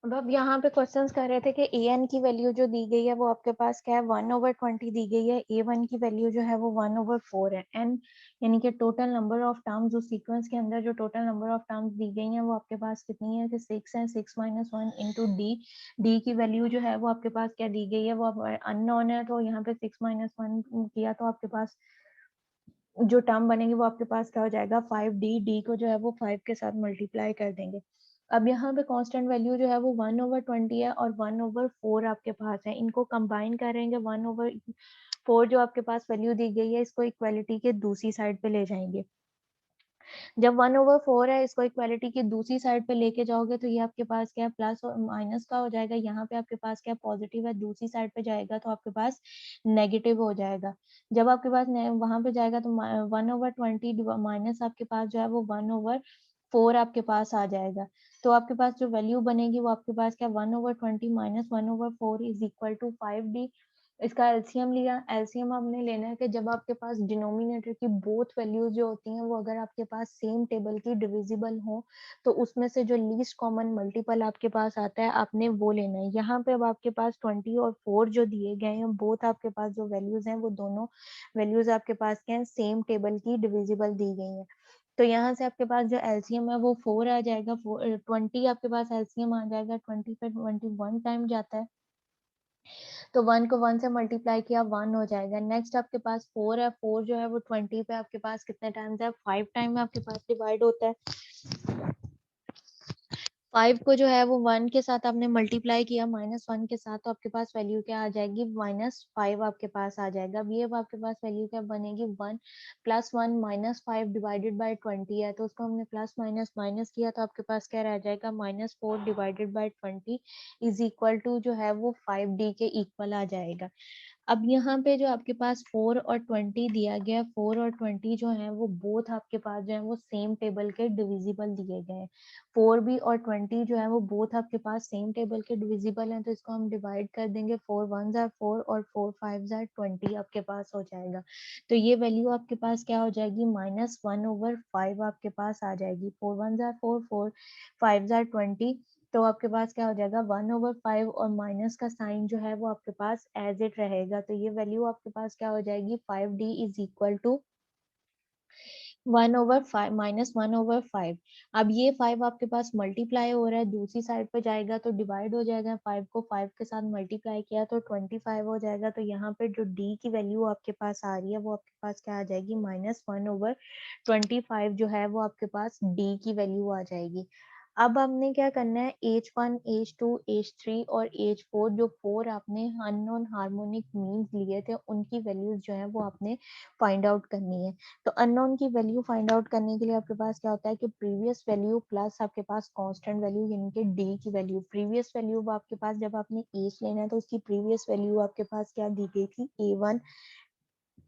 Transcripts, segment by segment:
अब यहाँ पे क्वेश्चंस कर रहे थे कि ए एन की वैल्यू जो दी गई है वो आपके पास क्या है 1/20 दी गई है, ए वन की वैल्यू जो है वो 1/4 है, एन यानी कि टोटल नंबर ऑफ टर्म्स उस सीक्वेंस के अंदर जो टोटल नंबर ऑफ टर्म्स दी गई हैं वो आपके पास कितनी है कि 6 है, 6 - 1 इंटू डी। डी की वैल्यू जो है वो आपके पास क्या दी गई है, वो अननोन है, तो यहाँ पे 6 - 1 किया तो आपके पास जो टर्म बनेगी वो आपके पास क्या हो जाएगा 5d। डी को जो है वो 5 के साथ मल्टीप्लाई कर देंगे। अब यहाँ पे कांस्टेंट वैल्यू जो है वो 1/20 है और 1/4 आपके पास है, इनको कंबाइन करेंगे। 1/4 जो आपके पास वैल्यू दी गई है इसको इक्वालिटी के दूसरी साइड पे ले जाएंगे। जब 1/4 है इसको इक्वालिटी की दूसरी साइड पे लेके जाओगे तो ये आपके पास क्या है प्लस और माइनस का हो जाएगा, यहाँ पे आपके पास क्या पॉजिटिव है, दूसरी साइड पे जाएगा तो आपके पास नेगेटिव हो जाएगा। जब आपके पास वहां पे जाएगा तो 1/20 माइनस आपके पास जो है वो 1/4 आपके पास आ जाएगा। तो आपके पास जो वैल्यू बनेगी वो आपके पास क्या 1/20 minus 1/4 is equal to 5d। इसका एलसीएम लिया, एलसीएम आपने लेना है कि जब आपके पास डिनोमिनेटर की बोथ वैल्यूज जो होती हैं वो अगर आपके पास सेम टेबल की डिविजिबल हो तो उसमें से जो लीस्ट कॉमन मल्टीपल आपके पास आता है आपने वो लेना है। यहाँ पे अब आपके पास 20 और 4 जो दिए गए हैं बोथ आपके पास जो वैल्यूज हैं वो दोनों वैल्यूज आपके पास क्या है सेम टेबल की डिविजिबल दी गई है। तो यहाँ से आपके पास जो एलसीएम है वो 4 आ जाएगा, 20 आपके पास एलसीएम आ जाएगा, 20 पे 21 टाइम जाता है तो 1 को 1 से मल्टीप्लाई किया 1 हो जाएगा। नेक्स्ट आपके पास 4 है, 4 जो है वो 20 पे आपके पास कितने टाइम्स है 5 टाइम आपके पास डिवाइड होता है। 5 को जो है वो 1 के साथ आपने मल्टीप्लाई किया -1 के साथ तो आपके पास वैल्यू क्या आ जाएगी -5 आपके पास आ जाएगा। अब ये अब आपके पास वैल्यू क्या बनेगी 1 + 1 -5 डिवाइडेड बाय 20 है तो उसको हमने प्लस माइनस माइनस किया तो आपके पास क्या रह जाएगा -4 divided by 20 is equal to जो है वो 5d के इक्वल आ जाएगा। अब यहाँ पे जो आपके पास 4 और 20 दिया गया, 4 और 20 जो है वो बोथ आपके पास जो है वो सेम टेबल के डिविजिबल दिए गए हैं। 4 भी और 20 जो है वो बोथ आपके पास सेम टेबल के डिविजिबल हैं तो इसको हम डिवाइड कर देंगे। 4 1 जार 4 और 4 5 जार 20 आपके पास हो जाएगा। तो ये वैल्यू आपके पास क्या हो जाएगी -1/5 आपके पास आ जाएगी। 4 1 जार 4 4 5 जार 20 तो आपके पास क्या हो जाएगा 1/5 और माइनस का साइन जो है वो आपके पास एज इट रहेगा। तो ये वैल्यू आपके पास क्या हो जाएगी 5d इज इक्वल टू 1/5 -1/5। अब ये 5 आपके पास मल्टीप्लाई हो रहा है दूसरी साइड पे जाएगा तो डिवाइड हो जाएगा। 5 को 5 के साथ मल्टीप्लाई किया तो 25 हो जाएगा। तो यहाँ पे जो d की वैल्यू आपके पास आ रही है वो आपके पास क्या आ जाएगी -1/25 जो है वो आपके पास d की वैल्यू आ जाएगी। अब हमने क्या करना है H1 H2 H3 और H4 जो 4 आपने अननोन हार्मोनिक मीन्स लिए थे उनकी वैल्यूज जो है वो आपने फाइंड आउट करनी है। तो अननोन की वैल्यू फाइंड आउट करने के लिए आपके पास क्या होता है कि प्रीवियस वैल्यू प्लस आपके पास कांस्टेंट वैल्यू यानी कि डी की वैल्यू। प्रीवियस वैल्यू आपके पास जब आपने एज लेना है तो उसकी प्रीवियस वैल्यू आपके पास क्या दी गई थी A1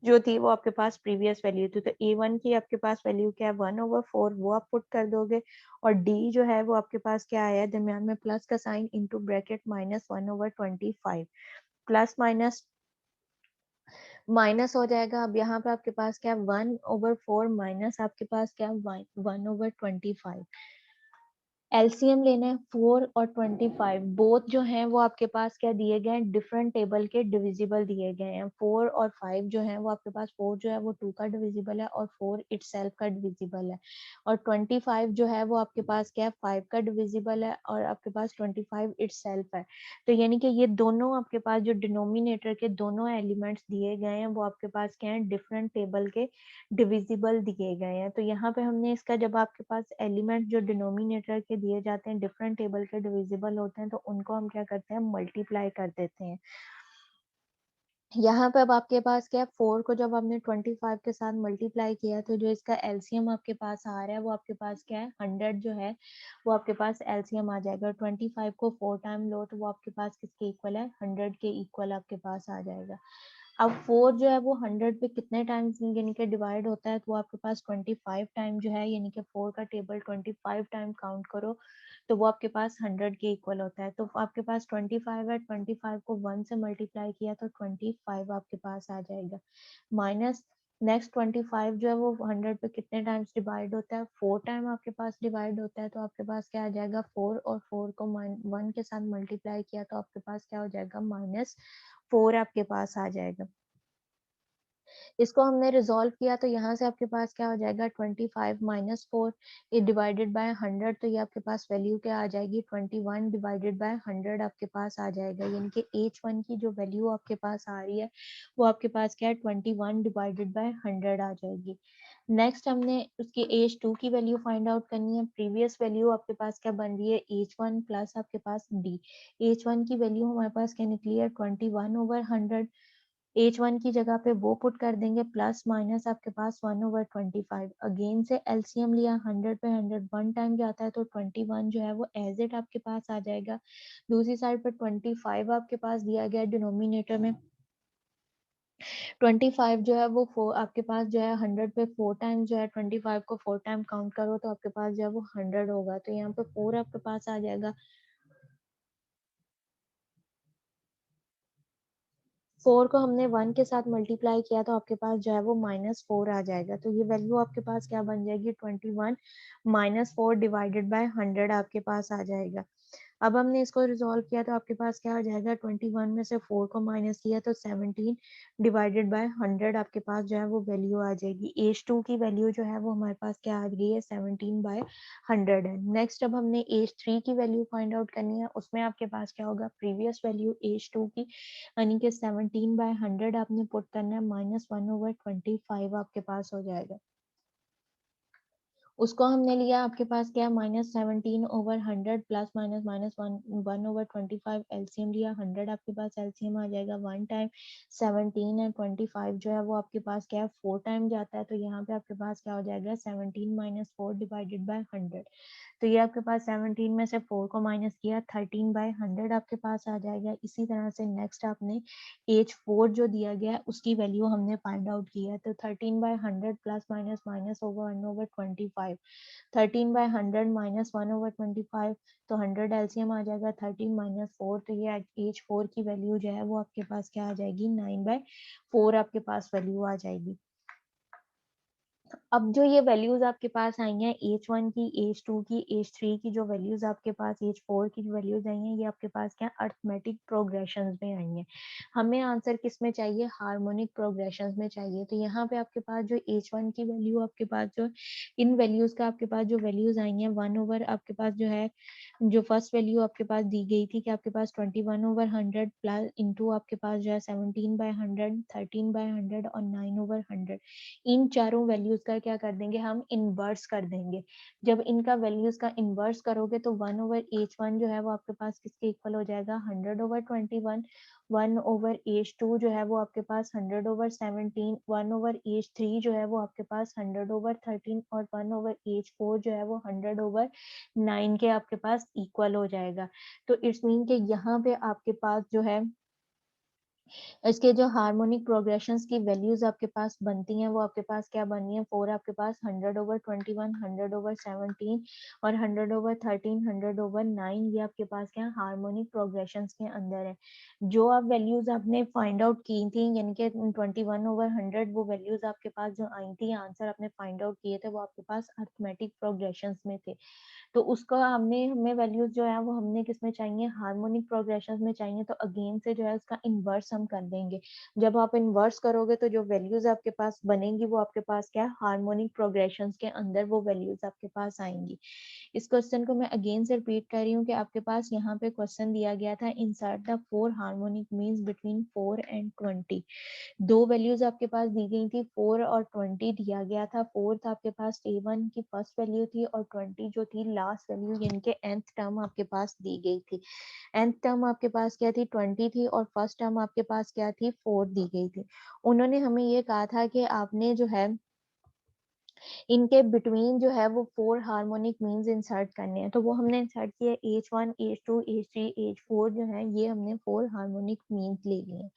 जो थी वो आपके पास प्रीवियस वैल्यू थी। तो A1 की आपके पास वैल्यू क्या है 1/4 वो आप पुट कर दोगे और डी जो है वो आपके पास क्या आया दरमियान में प्लस का sine into bracket -1/25 plus minus minus हो जाएगा। अब यहाँ पे आपके पास क्या 1/4 माइनस आपके पास क्या 1/25। एलसीएम लेना है 4 और 25 बोथ जो हैं वो आपके पास क्या दिए गए हैं डिफरेंट टेबल के डिविजिबल दिए गए हैं। 4 और 5 जो है वो आपके पास 4 जो है वो 2 का डिविजिबल है और 4 इटसेल्फ का डिविजिबल है और 25 जो है वो आपके पास क्या है 5 का डिविजिबल है और आपके पास 25 इटसेल्फ है। तो यानी कि ये दोनों आपके पास जो डिनोमिनेटर के दोनों एलिमेंट्स दिए गए हैं वो आपके पास क्या है डिफरेंट टेबल के डिविजिबल दिए गए हैं। तो यहाँ पे हमने इसका जब आपके पास एलिमेंट जो डिनोमिनेटर के दिए जाते हैं डिफरेंट टेबल के डिविजिबल होते हैं तो उनको हम क्या करते हैं मल्टीप्लाई कर देते हैं। यहाँ पे अब आपके पास क्या है 4 को जब आपने 25 के साथ मल्टीप्लाई किया तो जो इसका एलसीएम आपके पास आ रहा है वो आपके पास क्या है 100 जो है वो आपके पास एलसीएम आ जाएगा। 25 को 4 टाइम लो तो वो आपके पास किसके इक्वल है 100 के इक्वल आपके पास आ जाएगा। अब 4 जो है वो 100 पे कितने टाइम्स यानी कि डिवाइड होता है तो वो आपके पास 25 टाइम जो है यानी कि 4 का टेबल 25 टाइम काउंट करो तो वो आपके पास 100 के इक्वल होता है। तो आपके पास 25 है, 25 को 1 से मल्टीप्लाई किया तो 25 आपके पास आ जाएगा। माइनस नेक्स्ट 25 जो है वो 100 पे कितने टाइम्स डिवाइड होता है, 4 टाइम आपके पास डिवाइड होता है, तो आपके पास क्या आ जाएगा 4, और 4 को 1 के साथ मल्टीप्लाई किया तो आपके पास क्या हो जाएगा -4 आपके पास आ जाएगा। इसको हमने रिजॉल्व किया तो यहाँ से आपके पास क्या हो जाएगा 25 माइनस 4 ये डिवाइडेड बाय 100, तो ये आपके पास वैल्यू क्या आ जाएगी 21 डिवाइडेड बाय 100 आपके पास आ जाएगा, यानी कि H1 की जो वैल्यू आपके पास आ रही है वो आपके पास क्या है 21 डिवाइडेड बाय 100 आ जाएगी। नेक्स्ट हमने उसकी H2 की वैल्यू फाइंड आउट करनी है। प्रीवियस वैल्यू आपके पास क्या बन रही है H1 प्लस आपके पास D। H1 की वैल्यू हमारे पास क्या निकली है 21/100। H1 की जगह पे वो पुट कर देंगे प्लस माइनस आपके पास 1/25। अगेन से एलसीएम लिया 100 पे 100 1 टाइम जाता है तो 21 जो है वो एज इट आपके पास आ जाएगा। दूसरी साइड पर 25 आपके पास दिया गया डिनोमिनेटर में, 25 जो है वो 4 आपके पास जो है 100 पे 4 टाइम जो है 25 को 4 टाइम काउंट करो तो आपके पास जो है वो 100 होगा, तो यहाँ पे 4 आपके पास आ जाएगा। 4 को हमने 1 के साथ मल्टीप्लाई किया तो आपके पास जो है वो -4 आ जाएगा, तो ये वैल्यू आपके पास क्या बन जाएगी 21 -4 डिवाइडेड बाय 100 आपके पास आ जाएगा। अब हमने इसको रिजॉल्व किया तो आपके पास क्या आ जाएगा 21 में से 4 को माइनस किया तो 17 डिवाइडेड बाय 100 आपके पास जो है वो वैल्यू आ जाएगी। H2 की वैल्यू जो है वो हमारे पास क्या आ गई है 17/100 है। नेक्स्ट अब हमने H3 की वैल्यू फाइंड आउट करनी है, उसमें आपके पास क्या होगा प्रीवियस वैल्यू H2 की यानी कि 17/100 आपने पुट करना है, -1/25 आपके पास हो जाएगा। उसको हमने लिया आपके पास क्या है -17/100 प्लस माइनस -1/25 एलसीएम लिया 100 आपके पास एलसीएम आ जाएगा 1 टाइम 17 एंड 25 जो है वो आपके पास क्या है 4 टाइम जाता है, तो यहाँ पे आपके पास क्या हो जाएगा 17 - 4 डिवाइडेड बाय 100, तो ये आपके पास 17 में से 4 को माइनस किया 13/100 आपके पास आ जाएगा। इसी तरह से नेक्स्ट आपने H4 जो दिया गया है उसकी वैल्यू हमने फाइंड आउट किया है, तो 13/100 प्लस माइनस माइनस होगा 1/25, 13/100 माइनस 1/25, तो 100 एलसीएम आ जाएगा 13 - 4, तो ये H4 की वैल्यू जो है वो आपके पास क्या आ जाएगी 9/4 आपके पास वैल्यू आ जाएगी। अब जो ये वैल्यूज आपके पास आई हैं H1 की, H2 की, H3 की जो वैल्यूज आपके पास H4 की जो वैल्यूज आई हैं ये आपके पास क्या अरिथमेटिक प्रोग्रेशंस में आई हैं। हमें आंसर किस में चाहिए हार्मोनिक प्रोग्रेशंस में चाहिए, तो यहाँ पे आपके पास जो H1 की वैल्यू आपके पास जो इन वैल्यूज का आपके पास जो वैल्यूज आई हैं 1 ओवर आपके पास जो है जो फर्स्ट वैल्यू आपके पास दी गई थी कि आपके पास 21/100 प्लस इंटू आपके पास जो है 17/100 13/100 और 9/100, इन चारों वैल्यूज का क्या कर देंगे हम इनवर्स कर देंगे। जब इनका वैल्यूज का इनवर्स करोगे तो 1/H1 जो है वो आपके पास किसके इक्वल हो जाएगा 100/21, 1/H2 जो है वो आपके पास 100/17, 1/H3 जो है वो आपके पास 100/13 और 1/H4 जो है वो 100/9 के आपके पास इक्वल हो जाएगा। तो इट्स मीन के यहाँ पे आपके पास जो है इसके जो हार्मोनिक प्रोग्रेशंस की वैल्यूज आपके पास बनती हैं वो आपके पास क्या बनी है 4 आपके पास 100/21, 100/17 और 100/13, 100/9, ये आपके पास क्या हार्मोनिक प्रोग्रेशंस के अंदर है। जो आप वैल्यूज आपने फाइंड आउट की थी यानी कि 21/100 वो वैल्यूज आपके पास जो आई थी आंसर आपने फाइंड आउट किए थे वो आपके पास अरिथमेटिक प्रोग्रेशंस में थे, तो उसका हमें वैल्यूज जो है वो हमने किस में चाहिए हार्मोनिक प्रोग्रेशन में चाहिए, तो अगेन से जो है उसका इन्वर्स हम कर देंगे। जब आप इन्वर्स करोगे तो जो वैल्यूज आपके पास बनेंगी वो आपके पास क्या हार्मोनिक प्रोग्रेशन के अंदर वो वैल्यूज आपके पास आएंगी। इस क्वेश्चन को मैं अगेन से रिपीट कर रही हूँ कि आपके पास यहाँ पे क्वेश्चन दिया गया था insert the 4 harmonic means between 4 and 20। दो वैल्यूज आपके पास दी गई थी 4 और 20 दिया गया था। 4 था आपके पास A1 की फर्स्ट वैल्यू थी और 20 जो थी लास्ट वैल्यू यानी कि nth टर्म आपके पास दी गई थी। nth टर्म आपके पास क्या थी 20 थी और फर्स्ट टर्म आपके पास क्या थी 4 दी गई थी। उन्होंने हमें ये कहा था कि आपने जो है इनके बिटवीन जो है वो 4 हार्मोनिक मीन्स इंसर्ट करने हैं, तो वो हमने इंसर्ट किया H1 H2 H3 H4 जो है ये हमने 4 हार्मोनिक मीन्स ले लिए हैं।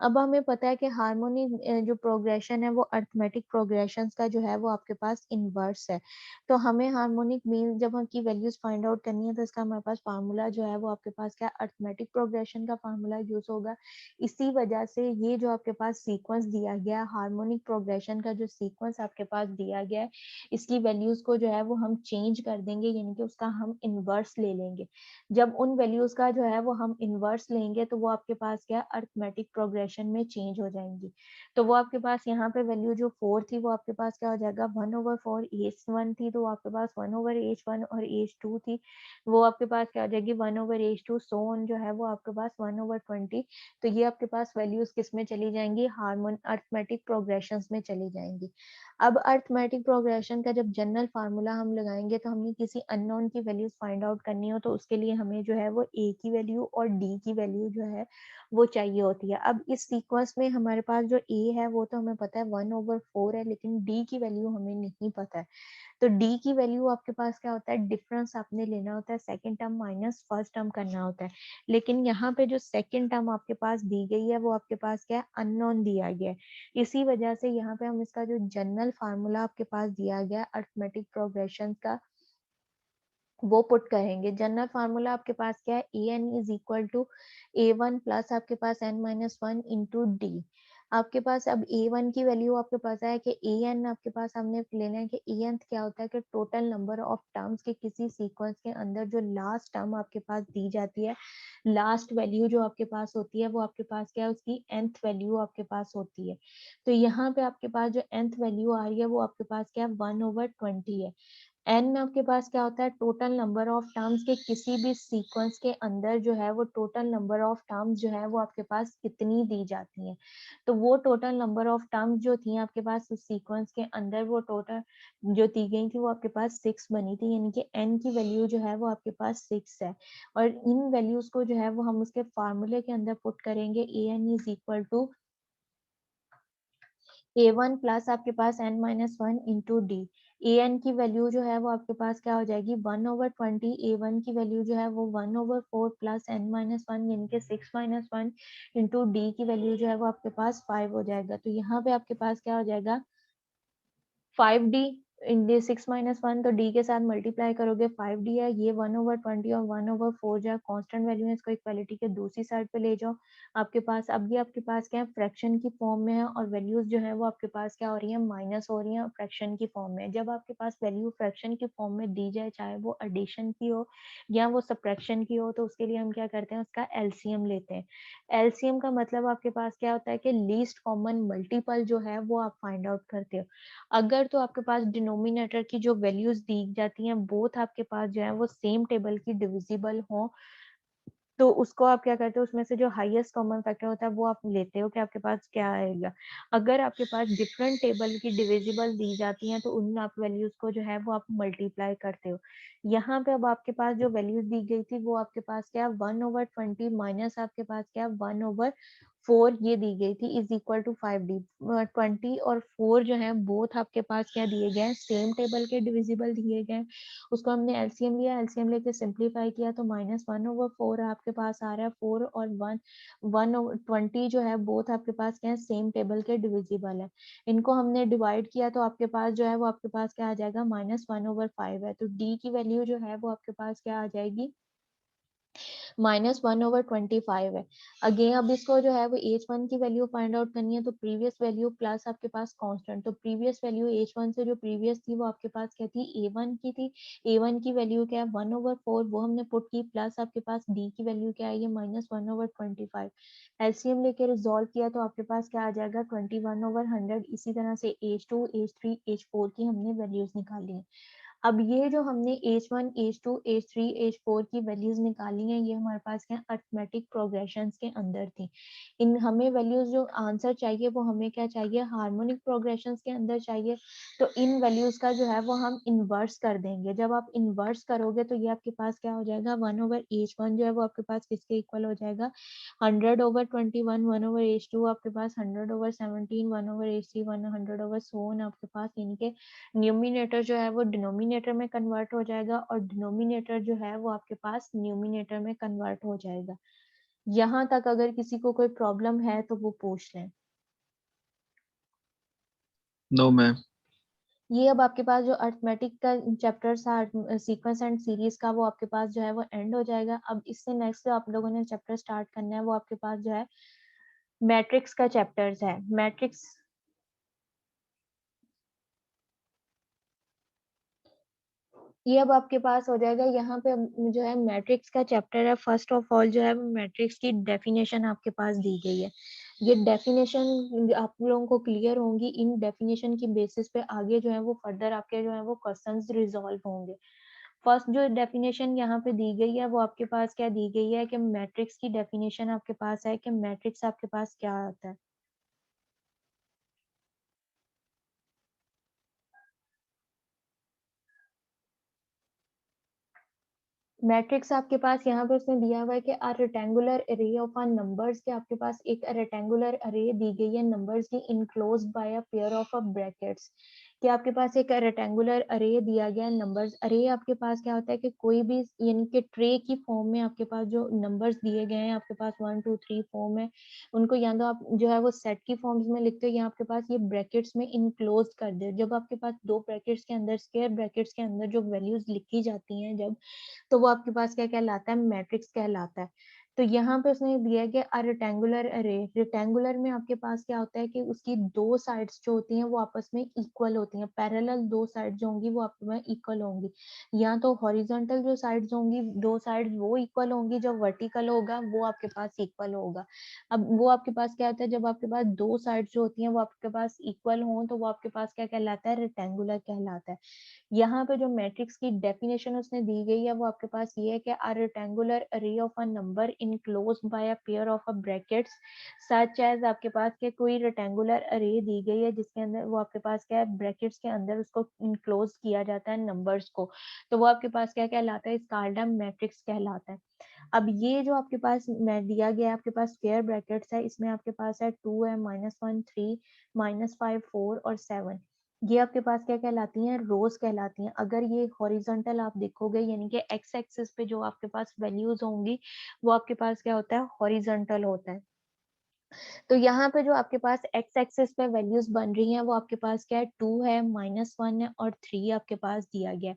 अब हमें पता है कि हार्मोनिक जो प्रोग्रेशन है वो अरिथमेटिक प्रोग्रेशंस का जो है वो आपके पास इन्वर्स है। तो हमें हार्मोनिक मीन जब हम की वैल्यूज़ फाइंड आउट करनी है तो इसका हमारे पास फार्मूला जो है वो आपके पास क्या अरिथमेटिक प्रोग्रेशन का फार्मूला यूज़ होगा। इसी वजह से ये जो आपके पास सीक्वेंस दिया गया है, हार्मोनिक प्रोग्रेशन का जो सीक्वेंस आपके पास दिया गया है, इसकी वैल्यूज़ को जो है वो हम चेंज कर देंगे, यानी कि उसका हम इन्वर्स ले लेंगे। जब उन वैल्यूज का जो है वो हम इन्वर्स लेंगे तो वो आपके पास क्या अरिथमेटिक प्रोग्रेशन में चेंज हो जाएंगी। तो वो आपके पास यहाँ पे वैल्यू जो 4 थी वो आपके पास क्या हो जाएगा 1/4, H1 थी तो आपके पास 1/H1 और H2 थी वो आपके पास क्या हो जाएगी 1/H2 सो ऑन जो है वो आपके पास 1/20। तो ये आपके पास वैल्यूज किस में चली जाएंगी हार्मोन अरिथमेटिक प्रोग्रेशंस में चली जाएंगी। अब अरिथमेटिक प्रोग्रेशन का जब जनरल फार्मूला हम लगाएंगे तो हमने किसी अननोन की वैल्यूज फाइंड आउट करनी हो तो उसके लिए हमें जो है वो ए की वैल्यू और डी की वैल्यू जो है वो चाहिए होती है। अब इस सीक्वेंस में हमारे पास जो ए है वो तो हमें पता है 1/4 है, लेकिन डी की वैल्यू हमें नहीं पता है। तो डी की वैल्यू आपके पास क्या होता है डिफरेंस आपने लेना होता है, second term minus first term करना होता है। लेकिन यहाँ पे जो सेकंड टर्म आपके पास दी गई है वो आपके पास क्या है अननोन दिया गया है। इसी वजह से यहाँ पे हम इसका जो जनरल फार्मूला आपके पास दिया गया है अरिथमेटिक प्रोग्रेशन का वो पुट करेंगे। जनरल फार्मूला आपके पास क्या है A N is equal to A one plus आपके पास N minus one into D. आपके पास अब ए वन की वैल्यू आपके पास है कि ए एन आपके पास हमने लेना है कि ए एन क्या होता है कि टोटल नंबर ऑफ टर्म्स के किसी सीक्वेंस के अंदर जो लास्ट टर्म आपके पास दी जाती है, लास्ट वैल्यू जो आपके पास होती है वो आपके पास क्या है उसकी nth वैल्यू आपके पास होती है। तो यहाँ पे आपके पास जो nth वैल्यू आ रही है वो आपके पास क्या है 1/20 है। एन आपके पास क्या होता है टोटल नंबर ऑफ टर्म्स के किसी भी सीक्वेंस के अंदर जो है वो टोटल नंबर ऑफ टर्म्स जो है वो आपके पास कितनी दी जाती हैं। तो वो टोटल नंबर ऑफ टर्म्स जो थी आपके पास उस सीक्वेंस के अंदर वो टोटल जो दी गई थी वो आपके पास 6 बनी थी, यानी कि एन की वैल्यू जो है वो आपके पास 6 है। और इन वैल्यूज को जो है वो हम उसके फार्मूले के अंदर पुट करेंगे A N is equal to a1 plus आपके पास n minus one into D. A N की वैल्यू जो है वो आपके पास क्या हो जाएगी 1/20। a1 की वैल्यू जो है वो 1/4 प्लस n माइनस वन यानी कि 6 माइनस वन इंटू डी की वैल्यू जो है वो आपके पास 5 हो जाएगा। तो यहाँ पे आपके पास क्या हो जाएगा 5d इन डी 6 माइनस वन, तो d के साथ मल्टीप्लाई करोगे 5d है, ये 1/20 और 1/4 जो है कांस्टेंट वैल्यू है, इसको इक्वालिटी के दूसरी साइड पे ले जाओ। आपके पास अब ये आपके पास क्या है फ्रैक्शन की फॉर्म में है और वैल्यूज जो है वो आपके पास क्या हो रही है माइनस हो रही है फ्रैक्शन की फॉर्म में। जब आपके पास वैल्यू फ्रैक्शन की फॉर्म में दी जाए चाहे वो एडिशन की हो या वो सब्ट्रैक्शन की हो तो उसके लिए हम क्या करते हैं उसका एलसीएम लेते हैं। एलसीएम का मतलब आपके पास क्या होता है कि लीस्ट कॉमन मल्टीपल जो है वो आप फाइंड आउट करते हो। अगर तो आपके पास डिनोमिनेटर की जो वैल्यूज दी जाती हैं बोथ आपके पास जो है वो सेम टेबल की डिविजिबल हो तो उसको आप क्या करते हो उसमें से जो हाईएस्ट कॉमन फैक्टर होता है वो आप लेते हो कि आपके पास क्या आएगा। अगर आपके पास डिफरेंट टेबल की डिविजिबल दी जाती हैं तो उन आप वैल्यूज को जो है वो आप मल्टीप्लाई करते हो। यहाँ पे अब आपके पास जो वैल्यूज दी गई थी वो आपके पास क्या 1/20 माइनस आपके पास क्या 1/4 ये दी गई थी इज इक्वल टू 5d। 20 और 4 जो है बोथ आपके पास क्या दिए गए हैं सेम टेबल के डिविजिबल दिए गए हैं। उसको हमने एलसीएम लिया, एलसीएम लेके सिंप्लीफाई किया तो -1/4 आपके पास आ रहा है। 4 और 1/20 जो है बोथ आपके पास क्या है सेम टेबल के डिविजिबल है। इनको हमने डिवाइड किया तो आपके पास जो है वो आपके पास क्या आ जाएगा -1/5 है। तो डी की वैल्यू जो है वो आपके पास क्या आ जाएगी -1/25 है। अगेन अब इसको जो है वो H1 की वैल्यू फाइंड आउट करनी है तो प्रीवियस वैल्यू प्लस आपके पास कांस्टेंट, तो प्रीवियस वैल्यू H1 से जो प्रीवियस थी वो आपके पास क्या थी A1 की थी। A1 की वैल्यू क्या है 1/4 वो हमने पुट की प्लस आपके पास D की वैल्यू क्या है ये -1/25। एलसीएम लेके रिजॉल्व किया तो आपके पास क्या आ जाएगा 21/100। इसी तरह से H2 H3 H4 की हमने वैल्यूज निकाली है। अब ये जो हमने H1 H2 H3 H4 की वैल्यूज निकाली हैं ये हमारे पास क्या अरिथमेटिक प्रोग्रेशंस के अंदर थी। इन हमें वैल्यूज जो आंसर चाहिए वो हमें क्या चाहिए हार्मोनिक प्रोग्रेशंस के अंदर चाहिए। तो इन वैल्यूज का जो है वो हम इन्वर्स कर देंगे। जब आप इन्वर्स करोगे तो ये आपके पास क्या हो जाएगा 1/H1 जो है वो आपके पास किसके इक्वल हो जाएगा 100/21। 1/H2 आपके पास 100/17। 1/H3 100 सो ऑन आपके पास, यानी कि न्यूमिनेटर जो है वो डिनोमिनेटर में कन्वर्ट हो जाएगा और डिनोमिनेटर जो है वो आपके पास न्यूमिनेटर में कन्वर्ट हो जाएगा। यहाँ तक अगर किसी को कोई प्रॉब्लम है तो वो पूछ लें। No ma'am. ये अब आपके पास जो अरिथमेटिक का चैप्टर्स था सीक्वेंस एंड सीरीज का, वो आपके पास जो है वो एंड हो जाएगा। अब इससे नेक्स्ट जो आप लोगों ने चैप्टर स्टार्ट करना है वो आपके पास जो है मैट्रिक्स का चैप्टर्स है। मैट्रिक्स ये अब आपके पास हो जाएगा। यहाँ पे जो है मैट्रिक्स का चैप्टर है। फर्स्ट ऑफ ऑल जो है मैट्रिक्स की डेफिनेशन आपके पास दी गई है। ये डेफिनेशन आप लोगों को क्लियर होंगी। इन डेफिनेशन की बेसिस पे आगे जो है वो फर्दर आपके जो है वो क्वेश्चंस रिजॉल्व होंगे। फर्स्ट जो डेफिनेशन यहाँ पे दी गई है वो आपके पास क्या दी गई है कि मैट्रिक्स की डेफिनेशन आपके पास है कि मैट्रिक्स आपके पास क्या आता है। मैट्रिक्स आपके पास यहाँ पे उसने दिया हुआ है कि a rectangular array of numbers के आपके पास एक रेक्टेंगुलर अरे दी गई है नंबर्स की enclosed by a pair of brackets. कि आपके पास एक रेक्टेंगुलर अरे दिया गया है नंबर्स। अरे आपके पास क्या होता है कि कोई भी यानी कि ट्रे की फॉर्म में आपके पास जो नंबर्स दिए गए हैं आपके पास 1 2 3 फॉर्म है, उनको या तो आप जो है वो सेट की फॉर्म्स में लिखते हो या आपके पास ये ब्रैकेट्स में इनक्लोज कर दे। जब आपके पास दो ब्रैकेट्स के अंदर स्क्वायर ब्रैकेट्स के अंदर जो वैल्यूज लिखी जाती हैं जब, तो वो आपके पास क्या कहलाता है, मैट्रिक्स कहलाता है। तो यहाँ पे उसने दिया है कि अ रेक्टेंगुलर अरे, रेक्टेंगुलर में आपके पास क्या होता है कि उसकी दो साइड्स जो होती हैं वो आपस में इक्वल होती हैं। पैरेलल दो साइड जो होंगी वो आपस में इक्वल होंगी। या तो हॉरिजॉन्टल जो साइड्स होंगी दो साइड्स वो इक्वल होंगी, जो वर्टिकल होगा वो आपके पास इक्वल होगा। अब वो आपके पास क्या होता है, जब आपके पास दो साइड्स जो होती हैं वो आपके पास इक्वल हों तो वो आपके पास क्या कहलाता है, रेक्टेंगुलर कहलाता है। यहाँ पे जो मैट्रिक्स की डेफिनेशन उसने दी गई है वो आपके पास ये है कि a rectangular array of a number enclosed by a pair of a brackets such as, आपके पास के कोई रेक्टेंगुलर अरे दी गई है जिसके अंदर वो आपके पास क्या है, ब्रैकेट्स के अंदर उसको इनक्लोज किया जाता है नंबर्स को, तो वो आपके पास क्या कहलाता है, इसका मैट्रिक्स कहलाता है। अब ये जो आपके पास मैं दिया गया है आपके पास स्क्वायर ब्रैकेट्स है, इसमें आपके पास है 2 है, -1 3 -5 4 और 7। ये आपके पास क्या कहलाती हैं, रोज कहलाती हैं। अगर ये हॉरिजॉन्टल आप देखोगे यानी कि एक्स एक्सिस पे जो आपके पास वैल्यूज होंगी वो आपके पास क्या होता है, हॉरिजॉन्टल होता है। तो यहाँ पे जो आपके पास एक्स एक्सिस पे वैल्यूज बन रही हैं वो आपके पास क्या है, 2 है, -1 है और 3 आपके पास दिया गया है।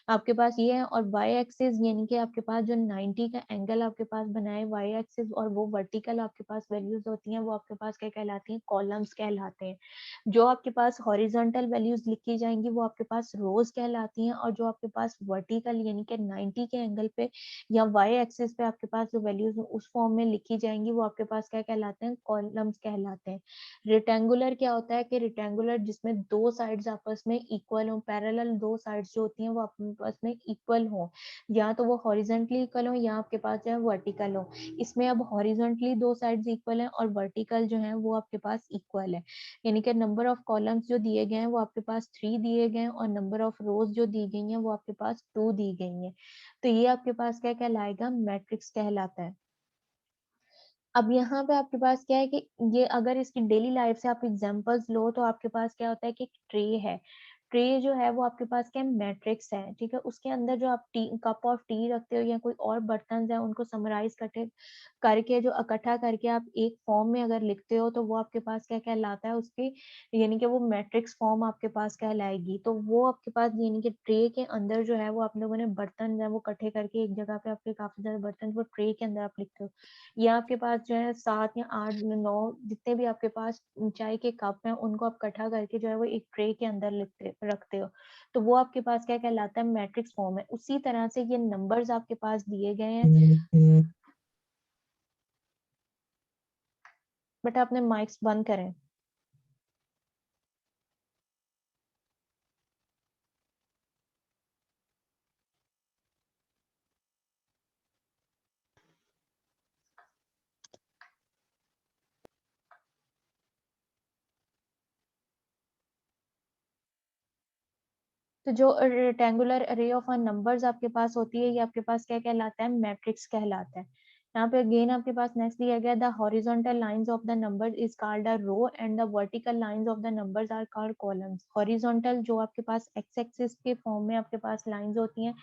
आपके पास ये है। और वाई एक्सिस यानी कि आपके पास जो 90 का एंगल आपके पास बना है वाई एक्सिस, और वो वर्टिकल आपके पास वैल्यूज होती हैं वो आपके पास क्या कहलाती हैं, कॉलम्स कहलाते हैं। जो आपके पास हॉरिजॉन्टल वैल्यूज लिखी जाएंगी वो आपके पास रोज कहलाती हैं, और जो आपके पास वर्टिकल यानी कि 90 के एंगल पे या वाई एक्सिस पे आपके पास जो वैल्यूज उस फॉर्म में लिखी जाएंगी वो आपके पास क्या कहलाते हैं, कॉलम्स कहलाते हैं। रेक्टेंगुलर क्या होता है कि रेक्टेंगुलर जिसमें दो साइड्स आपस में इक्वल हो, पैरेलल दो साइड्स जो होती हैं वो आपस में इक्वल हो, या तो वो हॉरिजॉन्टली इक्वल हो या आपके पास जो है वर्टिकल हो। इसमें अब हॉरिजॉन्टली दो साइड्स इक्वल हैं और वर्टिकल जो है वो आपके पास इक्वल है। यानी कि नंबर ऑफ कॉलम्स जो दिए गए हैं वो आपके पास 3 दिए गए हैं और नंबर ऑफ रोज जो दी गई हैं वो आपके पास 2 दी गई हैं। तो ये आपके पास क्या कहलाएगा, मैट्रिक्स कहलाता है। अब यहाँ पे आपके पास क्या है कि ये अगर इसकी डेली लाइफ से आप एग्जांपल्स लो तो आपके पास क्या होता है कि ट्रे है। ट्रे जो है वो आपके पास क्या मैट्रिक्स है, ठीक है। उसके अंदर जो आप टी कप ऑफ टी रखते हो या कोई और बर्तन है उनको समराइज करके करके जो इकट्ठा करके आप एक फॉर्म में अगर लिखते हो तो वो आपके पास क्या कहलाता है, उसकी यानी कि वो मैट्रिक्स फॉर्म आपके पास कहलाएगी। तो वो आपके पास यानी कि ट्रे के अंदर जो है वो आप लोगों ने बर्तन है वो इकट्ठे करके एक जगह पे आपके काफी सारे बर्तन वो ट्रे के अंदर आप लिखते हो। या आपके पास जो है 7 या 8 9 जितने भी आपके पास चाय के कप हैं उनको आप इकट्ठा करके जो है वो एक ट्रे के अंदर लिखते रखते हो, तो वो आपके पास क्या कहलाता है, मैट्रिक्स फॉर्म है। उसी तरह से ये नंबर्स आपके पास दिए गए हैं। बट आपने माइक्स बंद करें। तो जो रेक्टेंगुलर अरे ऑफ नंबर्स आपके पास होती है ये आपके पास क्या कहलाता है, मैट्रिक्स कहलाता है। यहाँ पे अगेन आपके पास नेक्स्ट दिया गया, the horizontal lines of the numbers is called a row and the vertical lines of the numbers are called columns. Horizontal जो आपके पास एक्स एक्सिस के फॉर्म में आपके पास लाइंस होती हैं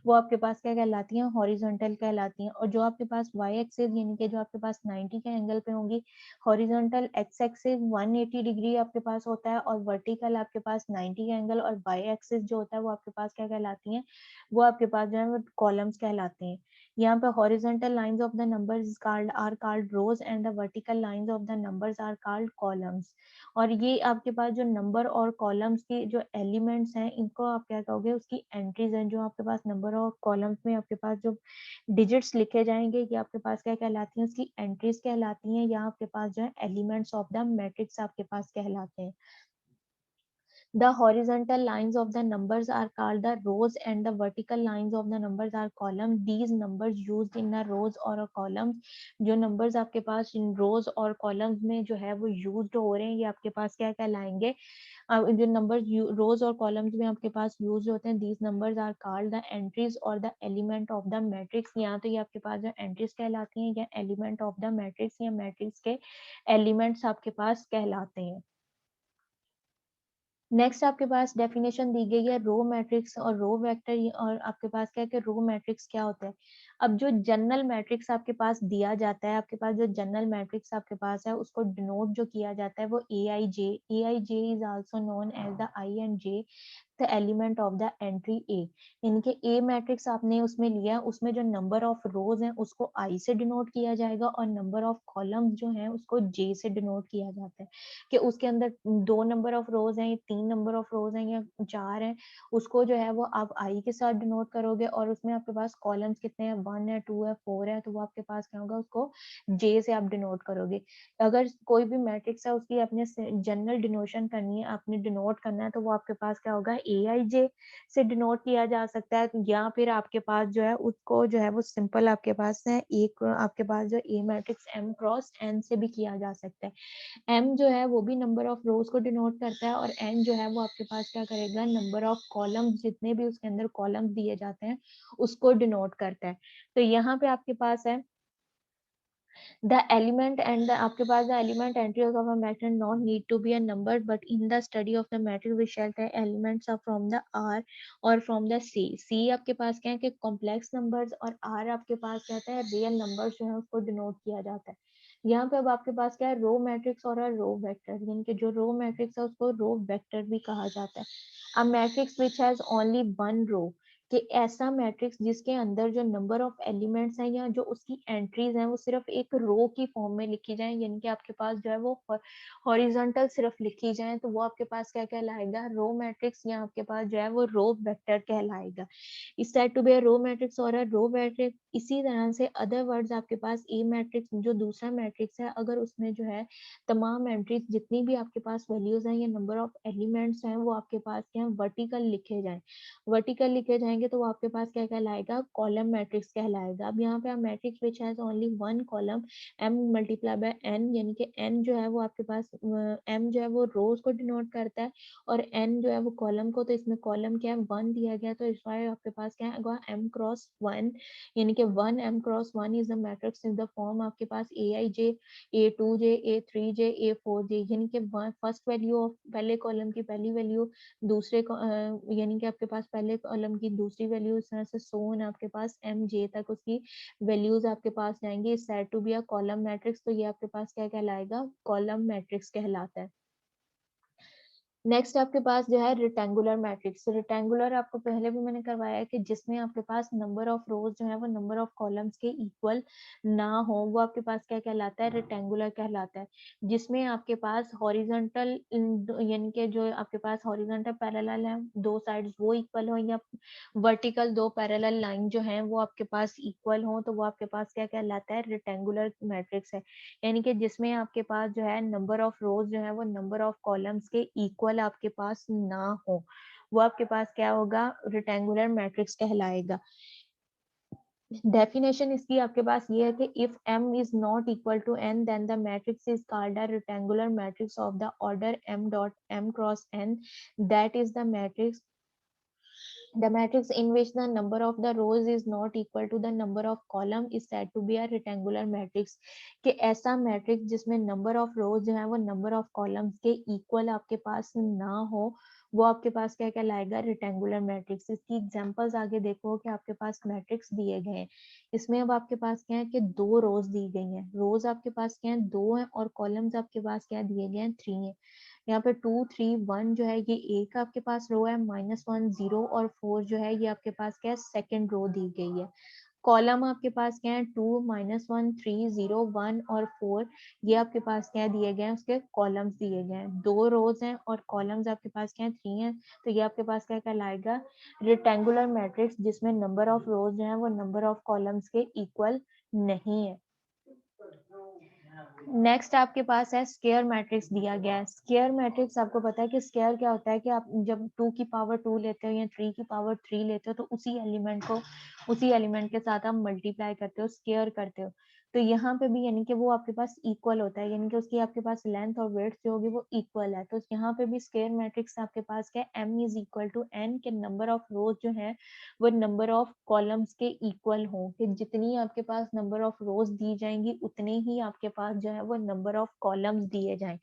वो आपके पास क्या कहलाती हैं, हॉरिजॉन्टल कहलाती हैं। और जो आपके पास वाई एक्सिस यानी कि जो आपके पास 90 के एंगल पे होंगी, हॉरिजॉन्टल एक्स एक्सिस 180 डिग्री आपके पास होता है और वर्टिकल आपके पास 90 का एंगल, और वाई एक्सिस जो होता है वो आपके पास क्या कहलाती हैं, वो आपके पास जो है वो कॉलम्स कहलाते हैं। यहाँ पे horizontal lines of the numbers are called rows and the vertical lines of the numbers are called columns। और ये आपके पास जो नंबर और कॉलम्स के जो एलिमेंट्स हैं इनको आप क्या कहोगे, उसकी एंट्रीज हैं। जो आपके पास नंबर और कॉलम्स में आपके पास जो डिजिट्स लिखे जाएंगे ये आपके पास क्या कहलाती हैं, उसकी एंट्रीज कहलाती हैं, या आपके पास जो है एलिमेंट्स ऑफ द मैट्रिक्स आपके पास कहलाते हैं। The horizontal lines of the numbers are called the rows and the vertical lines of the numbers are columns। These numbers used in a rows or a columns, जो numbers आपके पास इन rows और columns में जो है वो used हो रहे हैं ये आपके पास क्या कहलाएंगे, जो numbers rows और columns में आपके पास used होते हैं, these numbers are called the entries or the element of the matrix। यहाँ तो ये आपके पास जो entries कहलाती हैं या element of the matrix या matrix के elements आपके पास कहलाते हैं। नेक्स्ट आपके पास डेफिनेशन दी गई है रो मैट्रिक्स और रो वेक्टर। और आपके पास क्या है कि रो मैट्रिक्स क्या होता है। अब जो जनरल मैट्रिक्स आपके पास दिया जाता है, आपके पास जो जनरल मैट्रिक्स आपके पास है उसको डिनोट जो किया जाता है वो A I J is also known as the I and J the element of the entry A. यानी कि ए मैट्रिक्स आपने उसमें लिया, उसमें जो नंबर ऑफ रोज हैं उसको आई से डिनोट किया जाएगा और नंबर ऑफ कॉलम्स जो हैं उसको जे से डिनोट किया जाता है। कि उसके अंदर 2 नंबर ऑफ रोज हैं या 3 नंबर ऑफ रोज हैं या 4 हैं, उसको जो है वो आप आई के साथ डिनोट करोगे। और उसमें आपके पास कॉलम्स कितने हैं, 1 है, 2 है, 4 है, तो वो आपके पास क्या होगा, उसको जे से आप डिनोट करोगे। अगर कोई भी मैट्रिक्स है उसकी अपने जनरल डिनोशन करनी है, आपने डिनोट करना है, तो वो आपके पास क्या होगा, ए आई जे से डिनोट किया जा सकता है, या फिर आपके पास जो है उसको जो है वो सिंपल आपके पास है एक आपके पास जो ए मैट्रिक्स एम क्रॉस एन से भी किया जा सकता है। एम जो है वो भी नंबर ऑफ रोज को डिनोट करता है और एन जो है वो आपके पास क्या करेगा, नंबर ऑफ कॉलम्स जितने भी उसके अंदर कॉलम्स दिए जाते हैं उसको डिनोट करता है। तो यहाँ पे आपके पास है the element and the आपके पास the element entries of a matrix not need to be a number, but in the study of the matrix we shall take elements are from the R or from the C। C आपके पास क्या है कि complex numbers और R आपके पास कहता है real numbers जो है उसको denote किया जाता है। यहाँ पे अब आपके पास क्या है, रो मैट्रिक्स और रो वेक्टर, यानी कि जो रो मैट्रिक्स है उसको रो वेक्टर भी कहा जाता है। A matrix which has only one row, कि ऐसा मैट्रिक्स जिसके अंदर जो नंबर ऑफ एलिमेंट्स हैं या जो उसकी एंट्रीज हैं वो सिर्फ एक रो की फॉर्म में लिखी जाए, यानी कि आपके पास जो है वो हॉरिजॉन्टल सिर्फ लिखी जाए, तो वो आपके पास क्या कहलाएगा, रो मैट्रिक्स, या आपके पास जो है वो रो वेक्टर कहलाएगा। Is said to be a row matrix और अ रो मैट्रिक्स। इसी तरह से अदर वर्ड्स आपके पास ए मैट्रिक्स जो दूसरा मैट्रिक्स है, अगर उसमें जो है तमाम एंट्रीज जितनी भी आपके पास वैल्यूज हैं या नंबर ऑफ एलिमेंट्स हैं वो आपके पास क्या वर्टिकल लिखे जाए, वर्टिकल लिखे जाएंगे तो वो आपके पास क्या कहलाएगा, कॉलम मैट्रिक्स कहलाएगा। अब यहाँ पे matrix which has only one column m multiply by n, यानी कि n जो है वो आपके पास m जो है वो रोज को डिनोट करता है और n जो है वो कॉलम को, तो इसमें कॉलम क्या है, 1 दिया गया, तो इस वाई आपके पास क्या है m क्रॉस 1, यानी कि 1 m cross 1 is the matrix in the form आपके पास A I J, A two J, A three J, A four J, यानी कि फर्स्ट वैल्यू ऑफ पहले कॉलम की पहली वैल्यू, दूसरे यानी कि आपके पास पहले कॉलम की दूसरी वैल्यू, इस तरह से सोन आपके पास एम जे तक उसकी वैल्यूज आपके पास जाएंगी। Said to be a column matrix, तो ये आपके पास क्या कहलाएगा, कॉलम मैट्रिक्स कहलाता है। नेक्स्ट आपके पास जो है रेक्टेंगुलर मैट्रिक्स। रेक्टेंगुलर आपको पहले भी मैंने करवाया है कि जिसमें आपके पास नंबर ऑफ रोज जो है वो नंबर ऑफ कॉलम्स के इक्वल ना हो, वो आपके पास क्या कहलाता है, रेक्टेंगुलर कहलाता है। जिसमें आपके पास हॉरिजॉन्टल यानी कि जो आपके पास हॉरिजॉन्टल पैरेलल है दो साइड्स वो इक्वल हो, या वर्टिकल दो पैरेलल लाइन जो है वो आपके पास इक्वल हो, तो वो आपके पास क्या कहलाता है, रेक्टेंगुलर मैट्रिक्स है। यानी कि जिसमें आपके पास जो है नंबर ऑफ रोज जो है वो नंबर ऑफ कॉलम्स के इक्वल आपके पास ना हो, वो आपके पास क्या होगा, रेक्टेंगुलर मैट्रिक्स कहलाएगा। डेफिनेशन इसकी आपके पास ये है कि if m is not equal to n then the matrix is called a rectangular matrix of the order m dot m cross n, that is the matrix The matrix in which the number of the rows is not equal to the number of column is said to be a rectangular matrix. कि ऐसा matrix जिसमें number of rows जो है वो number of columns के equal आपके पास ना हो, वो आपके पास क्या कहलाएगा, रेक्टेंगुलर मैट्रिक्स। इसकी एग्जांपल्स आगे देखो कि आपके पास मैट्रिक्स दिए गए हैं। इसमें अब आपके पास क्या है कि दो रोज दी गई हैं, रोज आपके पास क्या है, दो है, और कॉलम्स आपके पास क्या दिए गए हैं, 3 है। यहाँ पे 2 3 1 जो है ये एक आपके पास रो है, -1 0 और 4 जो है ये आपके पास क्या है, सेकंड रो दी गई है। कॉलम आपके पास क्या है, 2 -1 3 0 1 और 4, ये आपके पास क्या दिए गए हैं, उसके कॉलम्स दिए गए हैं। दो रोज हैं और कॉलम्स आपके पास क्या है, 3 है, तो ये आपके पास क्या कहलाएगा, रेक्टेंगुलर मैट्रिक्स जिसमें नंबर ऑफ रोज जो है वो नंबर ऑफ कॉलम्स के इक्वल नहीं है। नेक्स्ट आपके पास है स्क्वायर मैट्रिक्स दिया गया है। स्क्वायर मैट्रिक्स आपको पता है कि स्क्वायर क्या होता है कि आप जब 2 की पावर 2 लेते हो या 3 की पावर 3 लेते हो तो उसी एलिमेंट के साथ आप मल्टीप्लाई करते हो, स्क्वायर करते हो। तो यहाँ पे भी यानी कि वो आपके पास इक्वल होता है, यानी कि उसकी आपके पास लेंथ और विड्थ जो होगी वो इक्वल है। तो यहाँ पे भी स्क्वायर मैट्रिक्स आपके पास क्या है, m is equal to n के नंबर ऑफ रोज जो है वो नंबर ऑफ कॉलम्स के इक्वल हो, कि जितनी आपके पास नंबर ऑफ रोज दी जाएंगी उतने ही आपके पास जो है वो नंबर ऑफ कॉलम्स दिए जाएं,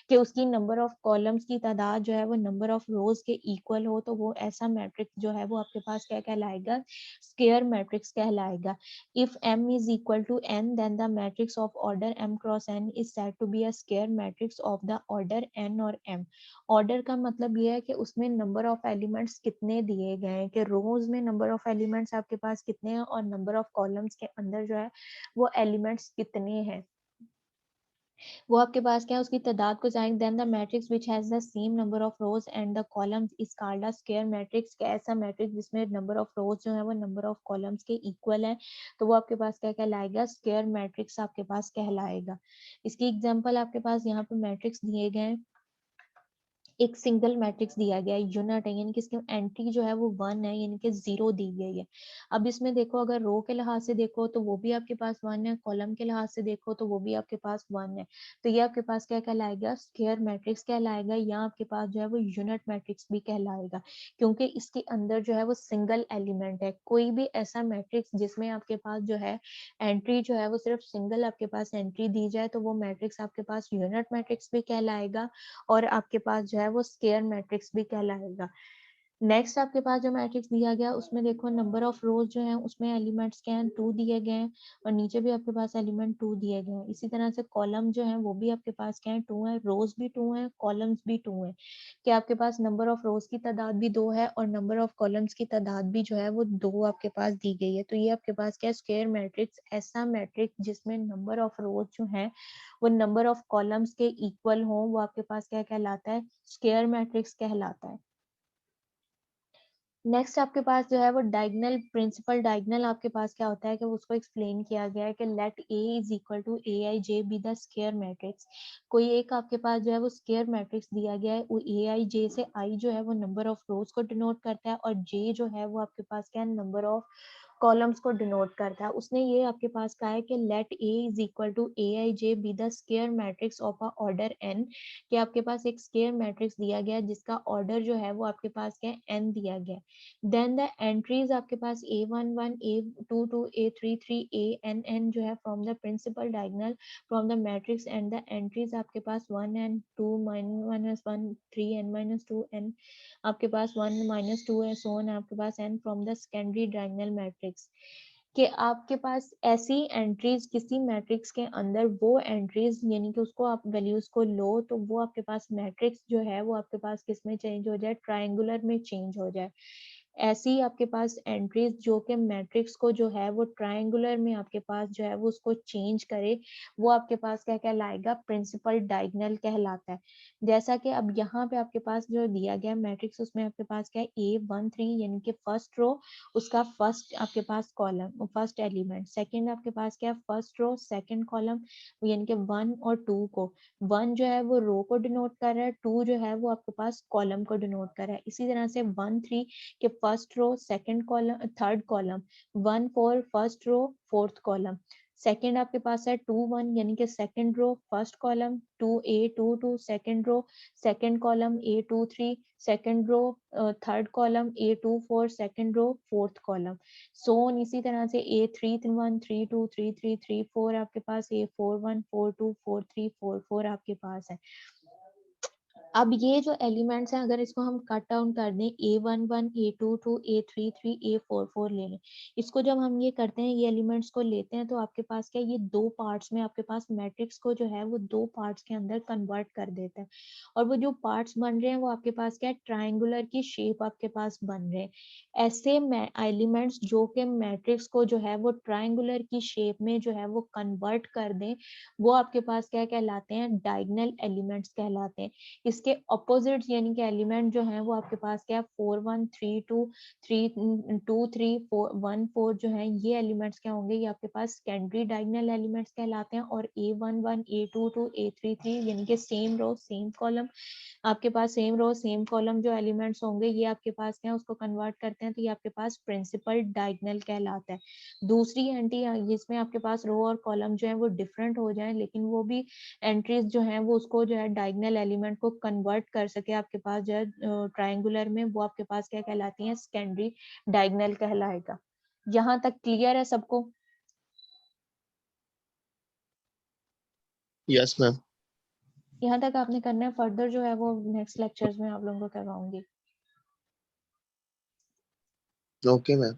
कि उसकी नंबर ऑफ कॉलम्स की तादाद जो है वो नंबर ऑफ रोज के इक्वल हो, तो वो ऐसा मैट्रिक्स जो है वो आपके पास क्या कहलाएगा, स्क्वायर मैट्रिक्स कहलाएगा। If m is equal to n then the matrix of order m cross n is said to be a square matrix of the order n और m। ऑर्डर का मतलब ये है कि उसमें नंबर ऑफ एलिमेंट्स कितने दिए गए हैं, कि रोज में नंबर ऑफ एलिमेंट्स आपके पास कितने हैं और नंबर ऑफ कॉलम्स के अंदर जो है वो एलिमेंट्स कितने हैं, वो आपके पास क्या है, उसकी तादाद को जाएंगे। Then the matrix which has the same number of rows and the columns is called a square matrix. का ऐसा मैट्रिक्स जिसमें नंबर ऑफ रोज जो है वो नंबर ऑफ कॉलम्स के इक्वल है, तो वो आपके पास क्या कहलाएगा, स्क्वायर मैट्रिक्स आपके पास कहलाएगा। इसकी एग्जांपल आपके पास यहाँ पे मैट्रिक्स दिए गए हैं। एक सिंगल मैट्रिक्स दिया गया है, यूनिट है, यानी कि इसकी एंट्री जो है वो 1 है, यानी कि 0 दी गई है। अब इसमें देखो, अगर रो के लिहाज से देखो तो वो भी आपके पास 1 है, कॉलम के लिहाज से देखो तो वो भी आपके पास 1 है। तो ये आपके पास क्या कहलाएगा, स्क्वायर मैट्रिक्स कहलाएगा, या आपके पास जो है वो यूनिट मैट्रिक्स भी कहलाएगा, क्योंकि इसके अंदर जो है वो सिंगल एलिमेंट है। कोई भी ऐसा मैट्रिक्स जिसमें आपके पास जो है एंट्री जो है वो सिर्फ सिंगल आपके पास एंट्री दी जाए, तो वो मैट्रिक्स आपके पास यूनिट मैट्रिक्स भी कहलाएगा और आपके पास जो है वो स्क्वायर मैट्रिक्स भी कहलाएगा। नेक्स्ट आपके पास जो मैट्रिक्स दिया गया उसमें देखो नंबर ऑफ रोज जो है उसमें एलिमेंट्स क्या हैं, 2 दिए गए हैं, और नीचे भी आपके पास एलिमेंट 2 दिए गए हैं। इसी तरह से कॉलम जो है वो भी आपके पास क्या है, 2 है, रोज भी 2 है, कॉलम्स भी 2 है। कि आपके पास नंबर ऑफ रोज की तादाद भी 2 है और नंबर ऑफ कॉलम्स की तादाद भी जो है वो 2 आपके पास दी गई है। तो ये आपके पास क्या है, स्क्वायर मैट्रिक्स, ऐसा मैट्रिक्स जिसमें नंबर ऑफ रोज जो है वो नंबर ऑफ कॉलम्स के इक्वल हो, वो आपके पास क्या कहलाता है, स्क्वायर मैट्रिक्स कहलाता है। नेक्स्ट आपके पास जो है वो डायगोनल, प्रिंसिपल डायगोनल आपके पास क्या होता है कि उसको एक्सप्लेन किया गया है कि let A is equal to A I J be the square matrix. कोई एक आपके पास जो है वो स्क्वायर मैट्रिक्स दिया गया है, वो ए आई जे से आई जो है वो नंबर ऑफ रोज को डिनोट करता है और जे जो है वो आपके पास क्या है, नंबर ऑफ कॉलम्स को डिनोट करता है। उसने ये आपके पास कहा है कि let A is equal to A I J be the square matrix of a order N, कि आपके पास एक स्क्वायर मैट्रिक्स दिया गया है जिसका ऑर्डर जो है वो आपके पास क्या है, एन दिया गया है। देन द एंट्रीज आपके पास a11 a22 a33 a जो है from the principal diagonal from the matrix, and the entries आपके पास 1 and 2 -1 3 n -2 n आपके पास 1 -2 है, सो ऑन आपके पास n from the secondary diagonal matrix. कि आपके पास ऐसी एंट्रीज किसी मैट्रिक्स के अंदर, वो एंट्रीज यानी कि उसको आप वैल्यूज को लो तो वो आपके पास मैट्रिक्स जो है वो आपके पास किस में चेंज हो जाए, ट्रायंगुलर में चेंज हो जाए। ऐसी आपके पास एंट्रीज जो कि मैट्रिक्स को जो है वो ट्रायंगुलर में आपके पास जो है वो उसको चेंज करे, वो आपके पास क्या कहलाएगा, प्रिंसिपल डायगोनल कहलाता है। जैसा कि अब यहाँ पे आपके पास जो दिया गया मैट्रिक्स उसमें आपके पास क्या है, A13 यानी कि फर्स्ट रो, उसका फर्स्ट आपके पास कॉलम, फर्स्ट एलिमेंट, सेकंड आपके पास क्या है, फर्स्ट रो सेकंड कॉलम, यानी कि 1 और 2 को, 1 जो है वो रो को डिनोट कर रहा है, 2 जो है वो आपके पास कॉलम को डिनोट कर रहा है। इसी तरह से 1 3 के first row second column third column, 1 4 first row fourth column, second आपके पास है 2 1 यानी कि second row first column, 2 A 2 2 second row, second column A 2 3 second row, third column A 2 4 second row, fourth column, so on. इसी तरह से A 3 1 3 2 3 3 3 4 आपके पास, A 4 1 4 2 4 3 4 4 आपके पास है। अब ये जो एलिमेंट्स हैं अगर इसको हम कट डाउन कर दें, A1 1 A2 2 A3 3 A4 4 ले लें, इसको जब हम ये करते हैं, ये एलिमेंट्स को लेते हैं, तो आपके पास क्या, ये दो पार्ट्स में आपके पास मैट्रिक्स को जो है वो दो पार्ट्स के अंदर कन्वर्ट कर देता है। और वो जो पार्ट्स बन रहे हैं वो आपके पास क्या है, ट्राइंगुलर की शेप आपके पास बन रहे हैं। ऐसे एलिमेंट्स जो कि मैट्रिक्स को जो है वो ट्राइंगुलर की शेप में जो है वो कन्वर्ट कर दें, वो आपके पास क्या कहलाते हैं, डायगोनल एलिमेंट्स कहलाते हैं। इसके ऑपोजिट यानी कि एलिमेंट जो है वो आपके पास क्या है, 4 1 3 2 3 2 3 4 1 4 जो है, ये एलिमेंट्स क्या होंगे, ये आपके पास सेकेंडरी डायगोनल एलिमेंट्स कहलाते हैं। और A1 1 A2 2 A3 3 यानी कि सेम रो सेम कॉलम, आपके पास सेम रो सेम कॉलम जो एलिमेंट्स होंगे, ये आपके पास क्या है, उसको कन्वर्ट करते हैं, तो ये आपके पास प्रिंसिपल डायगोनल कहलाता है। दूसरी एंट्री जिसमें आपके पास रो और कॉलम जो है वो डिफरेंट हो जाए, लेकिन वो भी एंट्रीज जो है वो उसको जो है डायगोनल एलिमेंट को कन्वर्ट कर सके आपके पास जो है ट्राइंगुलर में, वो आपके पास क्या कहलाती है, सेकेंडरी डायगोनल कहलाएगा। यहाँ तक क्लियर है सबको? Yes ma'am. यहाँ तक आपने करना है, फर्दर जो है वो नेक्स्ट लेक्चर्स में आप लोगों को करवाऊंगी। Okay ma'am.